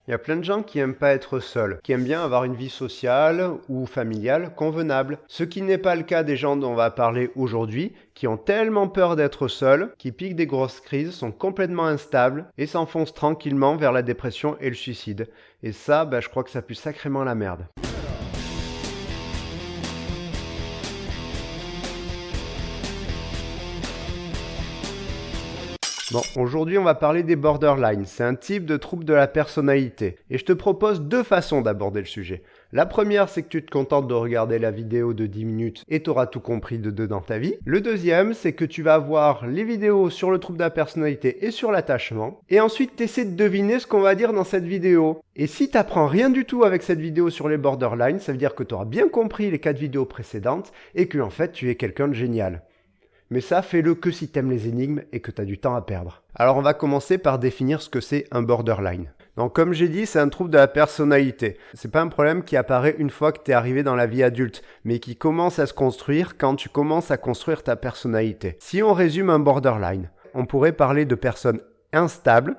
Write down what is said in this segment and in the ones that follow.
Il y a plein de gens qui aiment pas être seuls, qui aiment bien avoir une vie sociale ou familiale convenable. Ce qui n'est pas le cas des gens dont on va parler aujourd'hui, qui ont tellement peur d'être seuls, qui piquent des grosses crises, sont complètement instables et s'enfoncent tranquillement vers la dépression et le suicide. Et ça, je crois que ça pue sacrément la merde. Bon, aujourd'hui on va parler des borderlines, c'est un type de trouble de la personnalité. Et je te propose deux façons d'aborder le sujet. La première, c'est que tu te contentes de regarder la vidéo de 10 minutes et tu auras tout compris de deux dans ta vie. Le deuxième, c'est que tu vas voir les vidéos sur le trouble de la personnalité et sur l'attachement. Et ensuite, tu essaies de deviner ce qu'on va dire dans cette vidéo. Et si tu n'apprends rien du tout avec cette vidéo sur les borderlines, ça veut dire que tu auras bien compris les 4 vidéos précédentes et que en fait tu es quelqu'un de génial. Mais ça, fais-le que si t'aimes les énigmes et que t'as du temps à perdre. Alors on va commencer par définir ce que c'est un borderline. Donc comme j'ai dit, c'est un trouble de la personnalité. C'est pas un problème qui apparaît une fois que t'es arrivé dans la vie adulte, mais qui commence à se construire quand tu commences à construire ta personnalité. Si on résume un borderline, on pourrait parler de personnes instables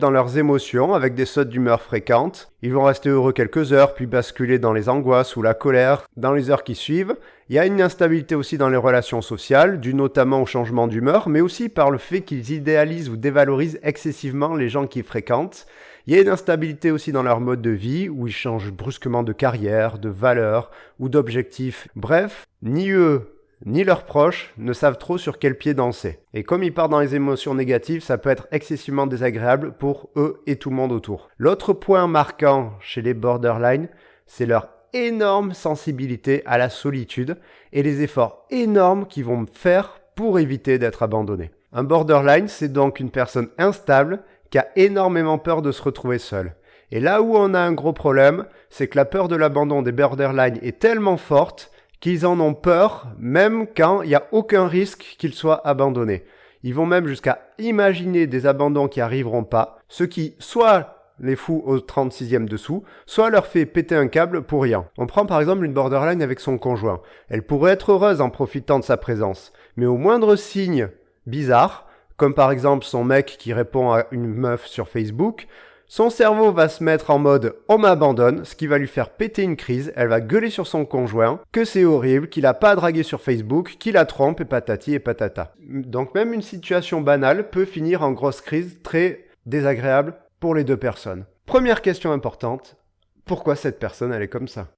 dans leurs émotions, avec des sautes d'humeur fréquentes. Ils vont rester heureux quelques heures, puis basculer dans les angoisses ou la colère dans les heures qui suivent. Il y a une instabilité aussi dans les relations sociales, due notamment au changement d'humeur, mais aussi par le fait qu'ils idéalisent ou dévalorisent excessivement les gens qu'ils fréquentent. Il y a une instabilité aussi dans leur mode de vie, où ils changent brusquement de carrière, de valeurs ou d'objectifs. Bref, ni eux ni leurs proches ne savent trop sur quel pied danser. Et comme ils partent dans les émotions négatives, ça peut être excessivement désagréable pour eux et tout le monde autour. L'autre point marquant chez les borderline, c'est leur énorme sensibilité à la solitude et les efforts énormes qu'ils vont faire pour éviter d'être abandonnés. Un borderline, c'est donc une personne instable qui a énormément peur de se retrouver seule. Et là où on a un gros problème, c'est que la peur de l'abandon des borderline est tellement forte qu'ils en ont peur, même quand il n'y a aucun risque qu'ils soient abandonnés. Ils vont même jusqu'à imaginer des abandons qui n'arriveront pas, ce qui soit les fout au 36e dessous, soit leur fait péter un câble pour rien. On prend par exemple une borderline avec son conjoint. Elle pourrait être heureuse en profitant de sa présence, mais au moindre signe bizarre, comme par exemple son mec qui répond à une meuf sur Facebook, son cerveau va se mettre en mode « on m'abandonne », ce qui va lui faire péter une crise, elle va gueuler sur son conjoint, que c'est horrible, qu'il a pas dragué sur Facebook, qu'il la trompe et patati et patata. Donc même une situation banale peut finir en grosse crise très désagréable pour les deux personnes. Première question importante, pourquoi cette personne elle est comme ça ?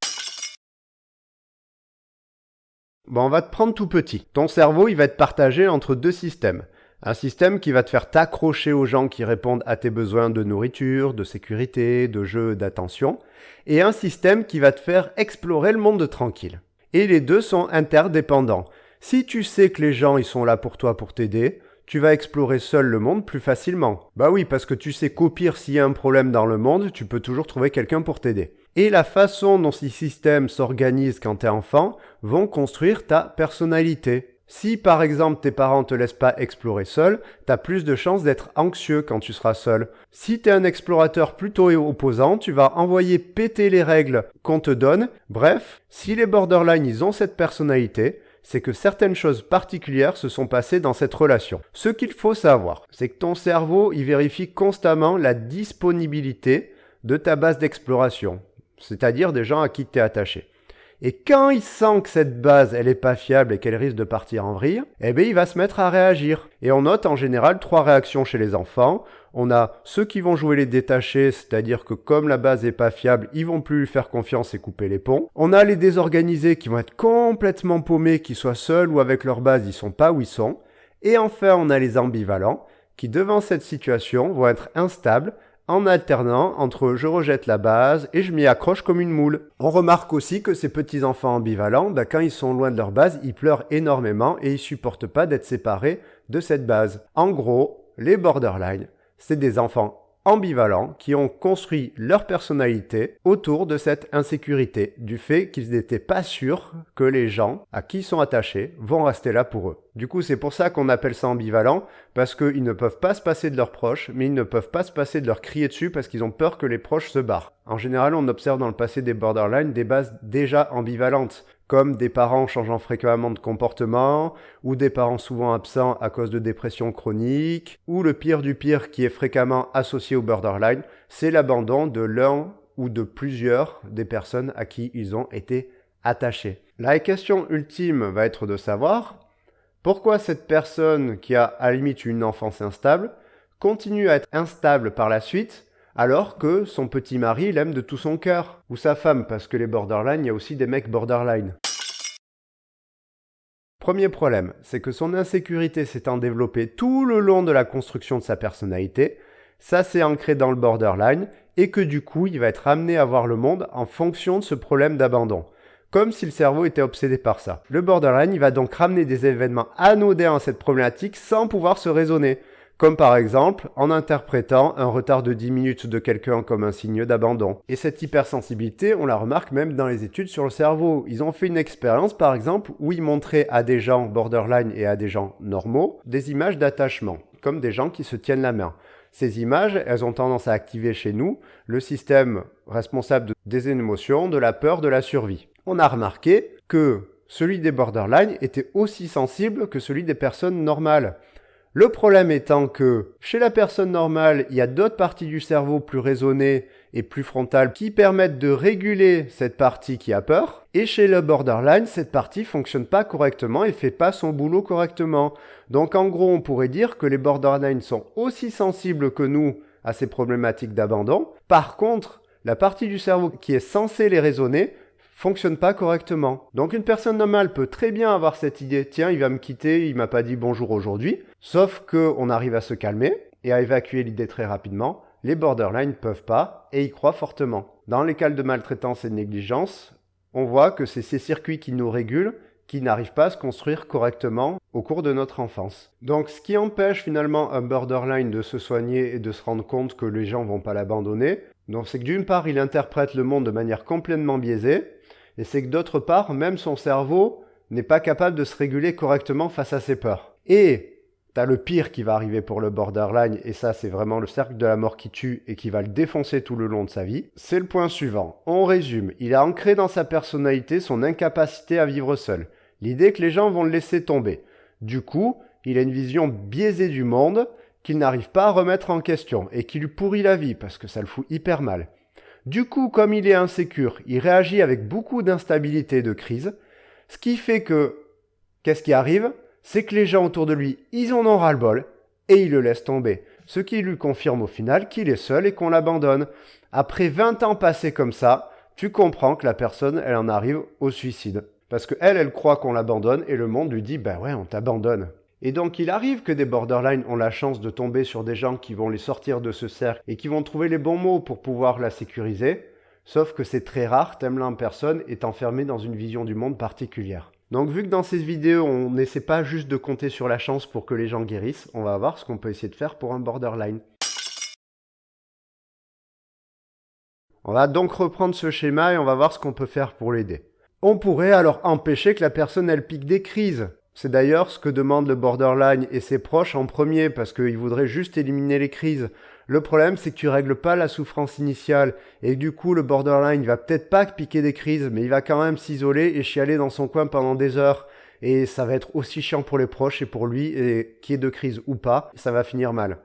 Bon, on va te prendre tout petit. Ton cerveau il va être partagé entre deux systèmes. Un système qui va te faire t'accrocher aux gens qui répondent à tes besoins de nourriture, de sécurité, de jeu, d'attention. Et un système qui va te faire explorer le monde tranquille. Et les deux sont interdépendants. Si tu sais que les gens ils sont là pour toi pour t'aider, tu vas explorer seul le monde plus facilement. Bah oui, parce que tu sais qu'au pire, s'il y a un problème dans le monde, tu peux toujours trouver quelqu'un pour t'aider. Et la façon dont ces systèmes s'organisent quand t'es enfant vont construire ta personnalité. Si par exemple tes parents te laissent pas explorer seul, t'as plus de chances d'être anxieux quand tu seras seul. Si t'es un explorateur plutôt opposant, tu vas envoyer péter les règles qu'on te donne. Bref, si les borderline ils ont cette personnalité, c'est que certaines choses particulières se sont passées dans cette relation. Ce qu'il faut savoir, c'est que ton cerveau il vérifie constamment la disponibilité de ta base d'exploration, c'est-à-dire des gens à qui tu es attaché. Et quand il sent que cette base, elle est pas fiable et qu'elle risque de partir en vrille, il va se mettre à réagir. Et on note en général 3 réactions chez les enfants. On a ceux qui vont jouer les détachés, c'est-à-dire que comme la base est pas fiable, ils vont plus lui faire confiance et couper les ponts. On a les désorganisés qui vont être complètement paumés, qu'ils soient seuls ou avec leur base, ils sont pas où ils sont. Et enfin, on a les ambivalents qui, devant cette situation, vont être instables, en alternant entre je rejette la base et je m'y accroche comme une moule. On remarque aussi que ces petits enfants ambivalents, quand ils sont loin de leur base, ils pleurent énormément et ils supportent pas d'être séparés de cette base. En gros, les borderline, c'est des enfants ambivalents qui ont construit leur personnalité autour de cette insécurité, du fait qu'ils n'étaient pas sûrs que les gens à qui ils sont attachés vont rester là pour eux. Du coup, c'est pour ça qu'on appelle ça ambivalent, parce qu'ils ne peuvent pas se passer de leurs proches, mais ils ne peuvent pas se passer de leur crier dessus parce qu'ils ont peur que les proches se barrent. En général, on observe dans le passé des borderline des bases déjà ambivalentes, comme des parents changeant fréquemment de comportement, ou des parents souvent absents à cause de dépression chronique, ou le pire du pire qui est fréquemment associé au borderline, c'est l'abandon de l'un ou de plusieurs des personnes à qui ils ont été attachés. La question ultime va être de savoir pourquoi cette personne qui a à la limite une enfance instable continue à être instable par la suite alors que son petit mari l'aime de tout son cœur, ou sa femme, parce que les borderline, il y a aussi des mecs borderline. Premier problème, c'est que son insécurité s'étant développée tout le long de la construction de sa personnalité, ça s'est ancré dans le borderline, et que du coup, il va être amené à voir le monde en fonction de ce problème d'abandon. Comme si le cerveau était obsédé par ça. Le borderline, il va donc ramener des événements anodins à cette problématique sans pouvoir se raisonner. Comme par exemple en interprétant un retard de 10 minutes de quelqu'un comme un signe d'abandon. Et cette hypersensibilité, on la remarque même dans les études sur le cerveau. Ils ont fait une expérience par exemple où ils montraient à des gens borderline et à des gens normaux des images d'attachement, comme des gens qui se tiennent la main. Ces images, elles ont tendance à activer chez nous le système responsable des émotions, de la peur, de la survie. On a remarqué que celui des borderline était aussi sensible que celui des personnes normales. Le problème étant que chez la personne normale, il y a d'autres parties du cerveau plus raisonnées et plus frontales qui permettent de réguler cette partie qui a peur. Et chez le borderline, cette partie ne fonctionne pas correctement et ne fait pas son boulot correctement. Donc en gros, on pourrait dire que les borderline sont aussi sensibles que nous à ces problématiques d'abandon. Par contre, la partie du cerveau qui est censée les raisonner fonctionne pas correctement. Donc une personne normale peut très bien avoir cette idée, tiens, il va me quitter, il m'a pas dit bonjour aujourd'hui, sauf qu'on arrive à se calmer et à évacuer l'idée très rapidement. Les borderline peuvent pas et y croient fortement. Dans les cas de maltraitance et de négligence, on voit que c'est ces circuits qui nous régulent qui n'arrivent pas à se construire correctement au cours de notre enfance. Donc ce qui empêche finalement un borderline de se soigner et de se rendre compte que les gens vont pas l'abandonner, donc c'est que d'une part il interprète le monde de manière complètement biaisée, et c'est que d'autre part, même son cerveau n'est pas capable de se réguler correctement face à ses peurs. Et t'as le pire qui va arriver pour le borderline, et ça c'est vraiment le cercle de la mort qui tue et qui va le défoncer tout le long de sa vie. C'est le point suivant. On résume. Il a ancré dans sa personnalité son incapacité à vivre seul. L'idée que les gens vont le laisser tomber. Du coup, il a une vision biaisée du monde qu'il n'arrive pas à remettre en question et qui lui pourrit la vie parce que ça le fout hyper mal. Du coup, comme il est insécure, il réagit avec beaucoup d'instabilité et de crise, ce qui fait que, qu'est-ce qui arrive ? C'est que les gens autour de lui, ils en ont ras-le-bol, et ils le laissent tomber. Ce qui lui confirme au final qu'il est seul et qu'on l'abandonne. Après 20 ans passés comme ça, tu comprends que la personne, elle en arrive au suicide. Parce qu'elle, elle croit qu'on l'abandonne, et le monde lui dit, ben ouais, on t'abandonne. Et donc il arrive que des borderline ont la chance de tomber sur des gens qui vont les sortir de ce cercle et qui vont trouver les bons mots pour pouvoir la sécuriser, sauf que c'est très rare, tellement la personne est enfermée dans une vision du monde particulière. Donc vu que dans ces vidéos on n'essaie pas juste de compter sur la chance pour que les gens guérissent, on va voir ce qu'on peut essayer de faire pour un borderline. On va donc reprendre ce schéma et on va voir ce qu'on peut faire pour l'aider. On pourrait alors empêcher que la personne elle pique des crises. C'est d'ailleurs ce que demande le borderline et ses proches en premier parce qu'ils voudraient juste éliminer les crises. Le problème, c'est que tu règles pas la souffrance initiale et du coup, le borderline, il va peut-être pas piquer des crises, mais il va quand même s'isoler et chialer dans son coin pendant des heures. Et ça va être aussi chiant pour les proches et pour lui, et qu'il y ait de crise ou pas, ça va finir mal.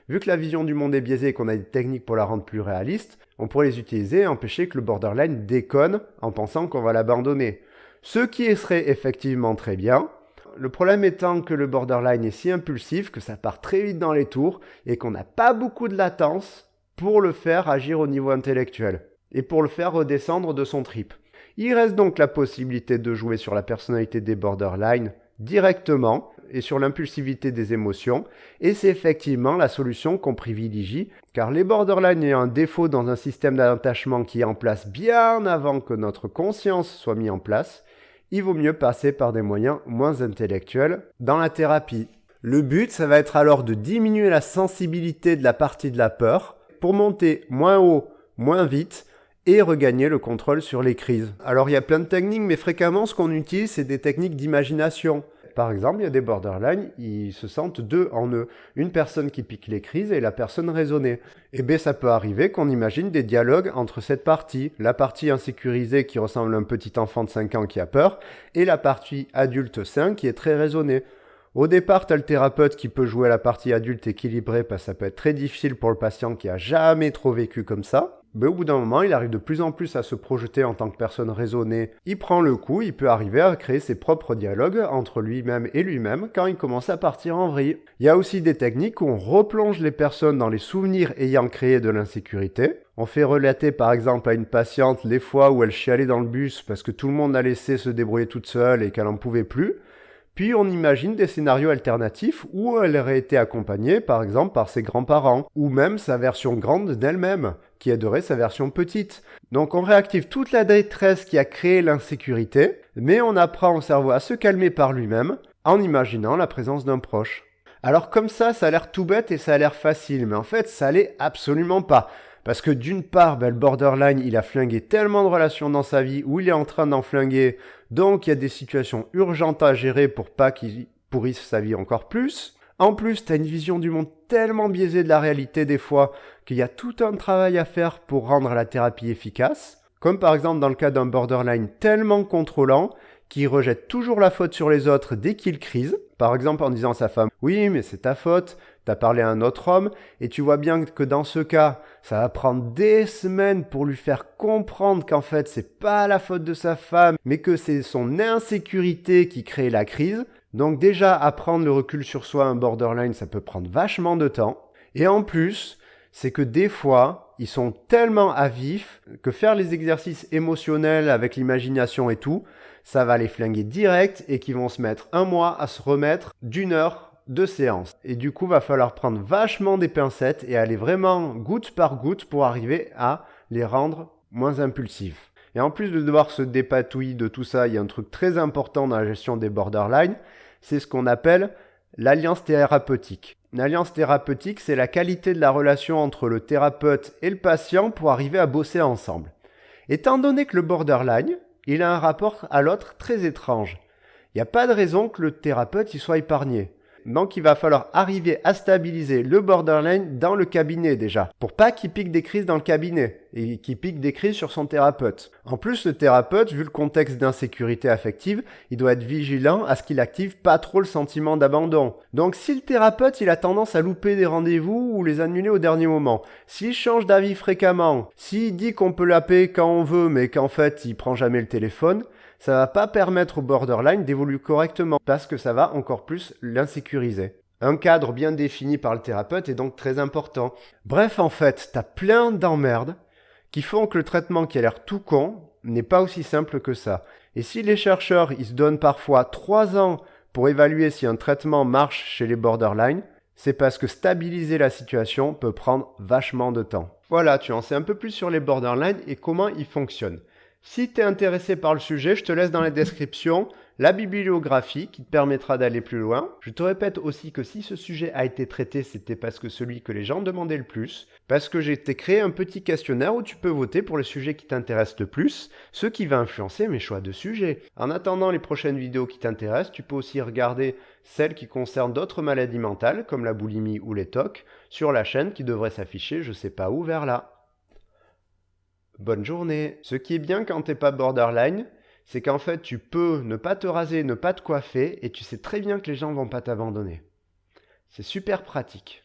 Vu que la vision du monde est biaisée et qu'on a des techniques pour la rendre plus réaliste, on pourrait les utiliser et empêcher que le borderline déconne en pensant qu'on va l'abandonner. Ce qui serait effectivement très bien. Le problème étant que le borderline est si impulsif que ça part très vite dans les tours et qu'on n'a pas beaucoup de latence pour le faire agir au niveau intellectuel et pour le faire redescendre de son trip. Il reste donc la possibilité de jouer sur la personnalité des borderline directement et sur l'impulsivité des émotions, et c'est effectivement la solution qu'on privilégie, car les borderline ayant un défaut dans un système d'attachement qui est en place bien avant que notre conscience soit mise en place, il vaut mieux passer par des moyens moins intellectuels dans la thérapie. Le but, ça va être alors de diminuer la sensibilité de la partie de la peur pour monter moins haut, moins vite et regagner le contrôle sur les crises. Alors il y a plein de techniques, mais fréquemment ce qu'on utilise, c'est des techniques d'imagination. Par exemple, il y a des borderline, ils se sentent deux en eux. Une personne qui pique les crises et la personne raisonnée. Et bien ça peut arriver qu'on imagine des dialogues entre cette partie, la partie insécurisée qui ressemble à un petit enfant de 5 ans qui a peur, et la partie adulte sain qui est très raisonnée. Au départ, tu as le thérapeute qui peut jouer la partie adulte équilibrée parce que ça peut être très difficile pour le patient qui a jamais trop vécu comme ça. Mais au bout d'un moment, il arrive de plus en plus à se projeter en tant que personne raisonnée. Il prend le coup, il peut arriver à créer ses propres dialogues entre lui-même et lui-même quand il commence à partir en vrille. Il y a aussi des techniques où on replonge les personnes dans les souvenirs ayant créé de l'insécurité. On fait relater par exemple à une patiente les fois où elle chialait dans le bus parce que tout le monde l'a laissé se débrouiller toute seule et qu'elle n'en pouvait plus. Puis on imagine des scénarios alternatifs où elle aurait été accompagnée par exemple par ses grands-parents, ou même sa version grande d'elle-même, qui aiderait sa version petite. Donc on réactive toute la détresse qui a créé l'insécurité, mais on apprend au cerveau à se calmer par lui-même en imaginant la présence d'un proche. Alors comme ça a l'air tout bête et ça a l'air facile, mais en fait ça l'est absolument pas. Parce que d'une part, le borderline, il a flingué tellement de relations dans sa vie, ou il est en train d'en flinguer, donc il y a des situations urgentes à gérer pour pas qu'il pourrisse sa vie encore plus. En plus, tu as une vision du monde tellement biaisée de la réalité des fois, qu'il y a tout un travail à faire pour rendre la thérapie efficace. Comme par exemple dans le cas d'un borderline tellement contrôlant, qui rejette toujours la faute sur les autres dès qu'il crise. Par exemple en disant à sa femme « Oui, mais c'est ta faute ». T'as parlé à un autre homme et tu vois bien que dans ce cas, ça va prendre des semaines pour lui faire comprendre qu'en fait, c'est pas la faute de sa femme, mais que c'est son insécurité qui crée la crise. Donc déjà, apprendre le recul sur soi, un borderline, ça peut prendre vachement de temps. Et en plus, c'est que des fois, ils sont tellement à vif que faire les exercices émotionnels avec l'imagination et tout, ça va les flinguer direct et qu'ils vont se mettre 1 mois à se remettre d'1 heure de séance. Et du coup, va falloir prendre vachement des pincettes et aller vraiment goutte par goutte pour arriver à les rendre moins impulsifs. Et en plus de devoir se dépatouiller de tout ça, il y a un truc très important dans la gestion des borderline, c'est ce qu'on appelle l'alliance thérapeutique. Une alliance thérapeutique, c'est la qualité de la relation entre le thérapeute et le patient pour arriver à bosser ensemble. Étant donné que le borderline, il a un rapport à l'autre très étrange. Il n'y a pas de raison que le thérapeute y soit épargné. Donc il va falloir arriver à stabiliser le borderline dans le cabinet déjà, pour pas qu'il pique des crises dans le cabinet et qu'il pique des crises sur son thérapeute. En plus, le thérapeute, vu le contexte d'insécurité affective, il doit être vigilant à ce qu'il active pas trop le sentiment d'abandon. Donc si le thérapeute il a tendance à louper des rendez-vous ou les annuler au dernier moment, s'il change d'avis fréquemment, s'il dit qu'on peut l'appeler quand on veut mais qu'en fait il prend jamais le téléphone, ça va pas permettre au borderline d'évoluer correctement parce que ça va encore plus l'insécuriser. Un cadre bien défini par le thérapeute est donc très important. Bref, en fait, t'as plein d'emmerdes qui font que le traitement qui a l'air tout con n'est pas aussi simple que ça. Et si les chercheurs ils se donnent parfois 3 ans pour évaluer si un traitement marche chez les borderline, c'est parce que stabiliser la situation peut prendre vachement de temps. Voilà, tu en sais un peu plus sur les borderline et comment ils fonctionnent. Si tu es intéressé par le sujet, je te laisse dans la description la bibliographie qui te permettra d'aller plus loin. Je te répète aussi que si ce sujet a été traité, c'était parce que celui que les gens demandaient le plus, parce que j'ai créé un petit questionnaire où tu peux voter pour le sujet qui t'intéresse le plus, ce qui va influencer mes choix de sujets. En attendant les prochaines vidéos qui t'intéressent, tu peux aussi regarder celles qui concernent d'autres maladies mentales, comme la boulimie ou les TOC, sur la chaîne qui devrait s'afficher je sais pas où vers là. Bonne journée. Ce qui est bien quand t'es pas borderline, c'est qu'en fait tu peux ne pas te raser, ne pas te coiffer et tu sais très bien que les gens vont pas t'abandonner. C'est super pratique.